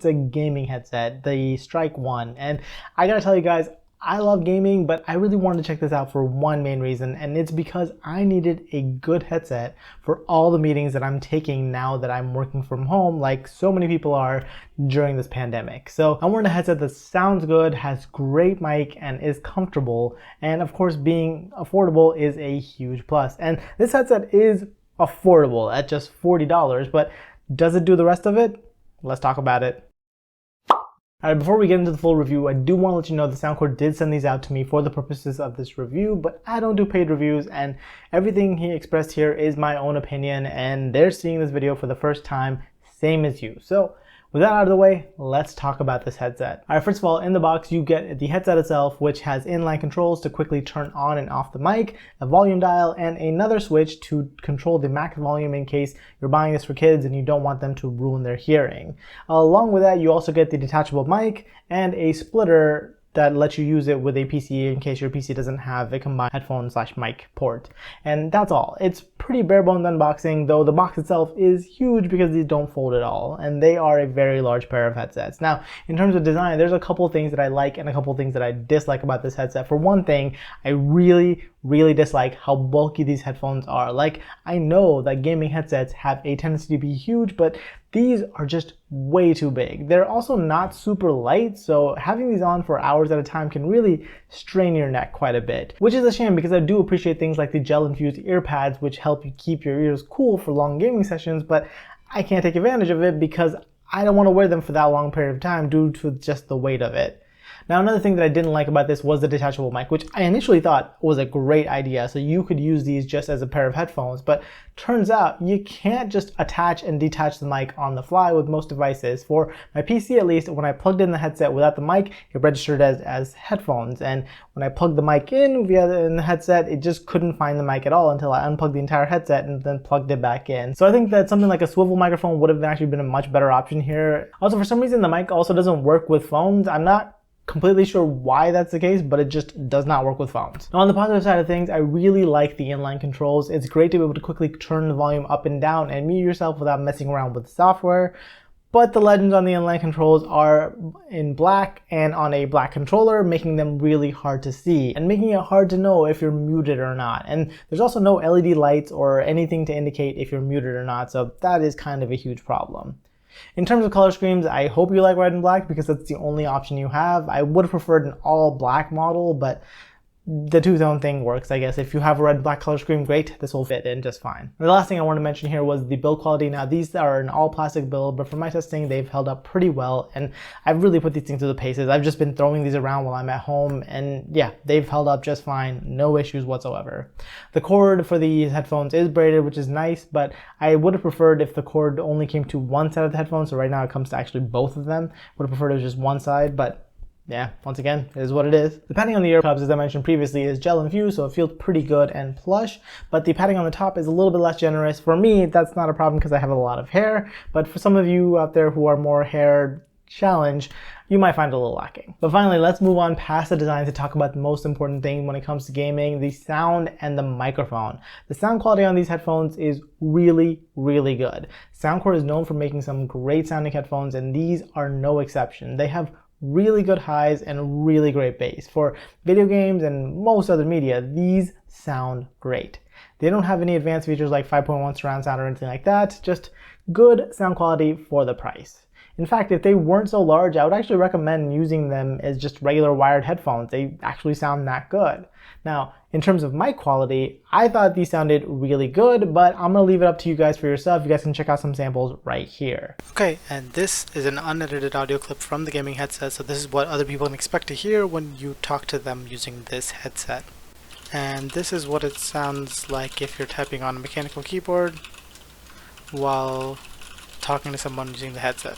it's a gaming headset, the Strike One. And I gotta tell you guys, I love gaming, but I really wanted to check this out for one main reason, and it's because I needed a good headset for all the meetings that I'm taking now that I'm working from home, like so many people are during this pandemic. So I wanted a headset that sounds good, has great mic, and is comfortable, and of course being affordable is a huge plus. And this headset is affordable at just $40, but does it do the rest of it? Let's talk about it. Alright, before we get into the full review, I do want to let you know that Soundcore did send these out to me for the purposes of this review, but I don't do paid reviews, and everything he expressed here is my own opinion, and they're seeing this video for the first time, same as you. So with that out of the way, let's talk about this headset. Alright, first of all, in the box you get the headset itself, which has inline controls to quickly turn on and off the mic, a volume dial, and another switch to control the max volume in case you're buying this for kids and you don't want them to ruin their hearing. Along with that, you also get the detachable mic and a splitter that lets you use it with a PC in case your PC doesn't have a combined headphone/mic port. And that's all. It's pretty bare bones unboxing, though the box itself is huge because these don't fold at all, and they are a very large pair of headsets. Now, in terms of design, there's a couple things that I like and a couple things that I dislike about this headset. For one thing, I really dislike how bulky these headphones are. Like, I know that gaming headsets have a tendency to be huge, but these are just way too big. They're also not super light, so having these on for hours at a time can really strain your neck quite a bit. Which is a shame because I do appreciate things like the gel-infused ear pads, which help you keep your ears cool for long gaming sessions, but I can't take advantage of it because I don't want to wear them for that long period of time due to just the weight of it. Now, another thing that I didn't like about this was the detachable mic, which I initially thought was a great idea. So you could use these just as a pair of headphones, but turns out you can't just attach and detach the mic on the fly with most devices. For my PC at least, when I plugged in the headset without the mic, it registered as headphones. And when I plugged the mic in via the headset, it just couldn't find the mic at all until I unplugged the entire headset and then plugged it back in. So I think that something like a swivel microphone would have actually been a much better option here. Also, for some reason, the mic also doesn't work with phones. I'm not completely sure why that's the case, but it just does not work with phones. Now, on the positive side of things, I really like the inline controls. It's great to be able to quickly turn the volume up and down and mute yourself without messing around with the software. But the legends on the inline controls are in black and on a black controller, making them really hard to see and making it hard to know if you're muted or not. And there's also no LED lights or anything to indicate if you're muted or not, so that is kind of a huge problem. In terms of color schemes, I hope you like red and black because that's the only option you have. I would have preferred an all black model, but the two-tone thing works, I guess. If you have a red and black color scheme, great, this will fit in just fine. The last thing I want to mention here was the build quality. Now, these are an all plastic build, but for my testing, they've held up pretty well, and I've really put these things through the paces. I've just been throwing these around while I'm at home, and yeah, they've held up just fine, no issues whatsoever. The cord for these headphones is braided, which is nice, but I would have preferred if the cord only came to one side of the headphones, so right now it comes to actually both of them. Would have preferred it was just one side, but yeah, once again, it is what it is. The padding on the ear cups, as I mentioned previously, is gel infused, so it feels pretty good and plush, but the padding on the top is a little bit less generous. For me, that's not a problem because I have a lot of hair, but for some of you out there who are more hair challenged, you might find it a little lacking. But finally, let's move on past the design to talk about the most important thing when it comes to gaming, the sound and the microphone. The sound quality on these headphones is really good. Soundcore is known for making some great sounding headphones, and these are no exception. They have really good highs and really great bass. For video games and most other media, these sound great. They don't have any advanced features like 5.1 surround sound or anything like that, just good sound quality for the price. In fact, if they weren't so large, I would actually recommend using them as just regular wired headphones. They actually sound that good. Now, in terms of mic quality, I thought these sounded really good, but I'm gonna leave it up to you guys for yourself. You guys can check out some samples right here. Okay, and this is an unedited audio clip from the gaming headset, so this is what other people can expect to hear when you talk to them using this headset. And this is what it sounds like if you're typing on a mechanical keyboard while talking to someone using the headset.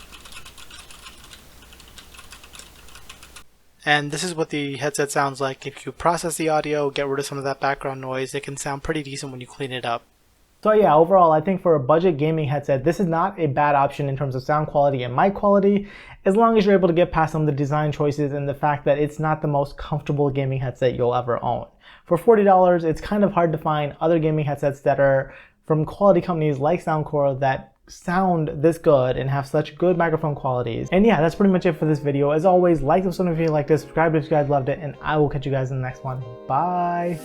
And this is what the headset sounds like if you process the audio, get rid of some of that background noise. It can sound pretty decent when you clean it up. So yeah, overall, I think for a budget gaming headset, this is not a bad option in terms of sound quality and mic quality, as long as you're able to get past some of the design choices and the fact that it's not the most comfortable gaming headset you'll ever own. For $40, it's kind of hard to find other gaming headsets that are from quality companies like Soundcore that sound this good and have such good microphone qualities. And yeah, that's pretty much it for this video. As always, like this one if you liked it, subscribe if you guys loved it, and I will catch you guys in the next one. Bye.